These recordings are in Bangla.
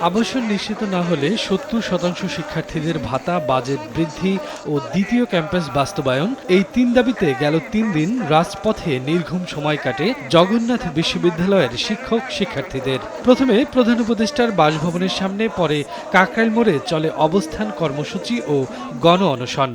আবাসন নিশ্চিত না হলে ৭০% শিক্ষার্থীদের ভাতা, বাজেট বৃদ্ধি ও দ্বিতীয় ক্যাম্পাস বাস্তবায়ন, এই ৩ দাবিতে গেল ৩ দিন রাজপথে নির্ঘুম সময় কাটে জগন্নাথ বিশ্ববিদ্যালয়ের শিক্ষক শিক্ষার্থীদের। প্রথমে প্রধান উপদেষ্টার বাসভবনের সামনে, পরে কাকরাইল মোড়ে চলে অবস্থান কর্মসূচি ও গণ অনশন।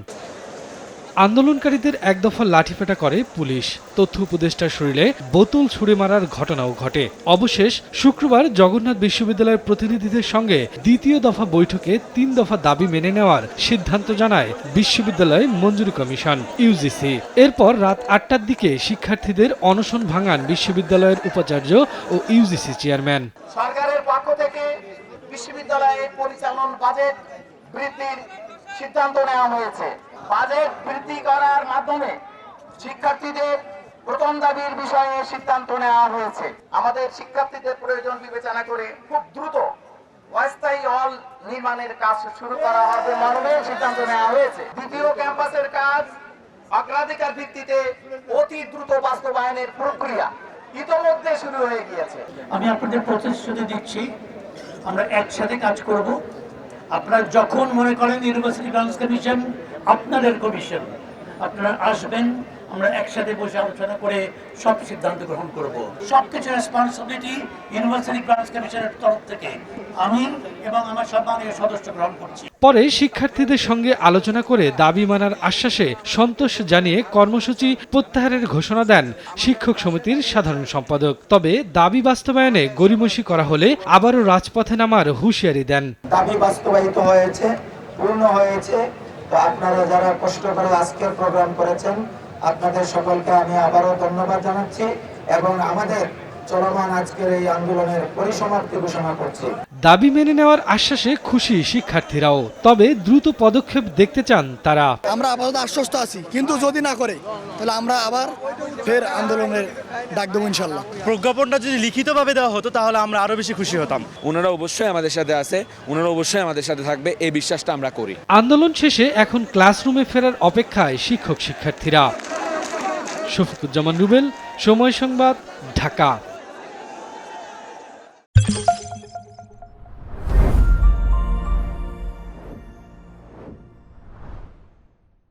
আন্দোলনকারীদের এক দফা লাঠিপেটা করে পুলিশ, তথ্য উপদেষ্টার শরীরে বোতল ছুড়ে মারার ঘটনাও ঘটে। অবশেষ শুক্রবার জগন্নাথ বিশ্ববিদ্যালয়ের প্রতিনিধিদের সঙ্গে দ্বিতীয় দফা বৈঠকে ৩ দফা দাবি মেনে নেওয়ার সিদ্ধান্ত জানায় বিশ্ববিদ্যালয় মঞ্জুরি কমিশন ইউজিসি। এরপর রাত ৮টার দিকে শিক্ষার্থীদের অনশন ভাঙান বিশ্ববিদ্যালয়ের উপাচার্য ও ইউজিসি চেয়ারম্যান। সরকারের পক্ষ থেকে বিশ্ববিদ্যালয়ের পরিচালন বাজেট বৃদ্ধির সিদ্ধান্ত নেওয়া হয়েছে। বাজেট বৃদ্ধি করার মাধ্যমে শিক্ষার্থীদের প্রথম দাবির বিষয়ে সিদ্ধান্ত নেওয়া হয়েছে। আমাদের শিক্ষার্থীদের প্রয়োজন বিবেচনা করে খুব দ্রুত অস্থায়ী হল নির্মাণের কাজ শুরু করা হবে মর্মে সিদ্ধান্ত নেওয়া হয়েছে। দ্বিতীয় ক্যাম্পাসের কাজ অগ্রাধিকার ভিত্তিতে অতি দ্রুত বাস্তবায়নের প্রক্রিয়া ইতোমধ্যে শুরু হয়ে গিয়েছে। আমি আপনাদের প্রতিশ্রুতি দিচ্ছি, আমরা একসাথে কাজ করব। আপনারা যখন মনে করেন ইউনিভার্সিটি গ্রান্টস কমিশন আপনাদের কমিশন, আপনারা আসবেন, আমরা একসাথে বসে আলোচনা করে সব সিদ্ধান্ত গ্রহণ করব। সবকিছু রেসপন্সিবিলিটি ইউনিভার্সিটি গ্রান্টস কমিশনের তরফ থেকে আমি এবং আমার সম্মানীয় সদস্য গ্রহণ করছি। পরে শিক্ষার্থীদের সঙ্গে আলোচনা করে দাবি মানার আশ্বাসে সন্তোষ জানিয়ে কর্মসূচি প্রত্যাহারের ঘোষণা দেন শিক্ষক সমিতির সাধারণ সম্পাদক। তবে দাবি বাস্তবায়নে গড়িমসি করা হলে আবারও রাজপথে নামার হুঁশিয়ারি দেন। দাবি বাস্তবায়িত হয়েছে, পূর্ণ হয়েছে। তো আপনারা যারা কষ্ট করে আজকের প্রোগ্রাম করেছেন, আপনাদের সকলকে আমি আবারও ধন্যবাদ জানাচ্ছি এবং আমাদের চলমান আজকের এই আন্দোলনের পরিসমাপ্তি ঘোষণা করছি। দাবি মেনে নেওয়ার আশ্বাসে খুশি শিক্ষার্থীরাও, তবে দ্রুত পদক্ষেপ দেখতে চান তারা। আমরা আপাতত আশ্বস্ত আছি, কিন্তু যদি না করে তাহলে আমরা আবার ফের আন্দোলনের ডাক দেবো ইনশাল্লাহ। প্রজ্ঞাপনটা যদি লিখিতভাবে দেওয়া হতো তাহলে আমরা আরো বেশি খুশি হতাম। ওনারা অবশ্যই আমাদের সাথে আছে, ওনারা অবশ্যই আমাদের সাথে থাকবে, এই বিশ্বাসটা আমরা করি। আন্দোলন শেষে এখন ক্লাসরুমে ফেরার অপেক্ষায় শিক্ষক শিক্ষার্থীরা। শফিকুজ্জামান রুবেল, সময় সংবাদ, ঢাকা।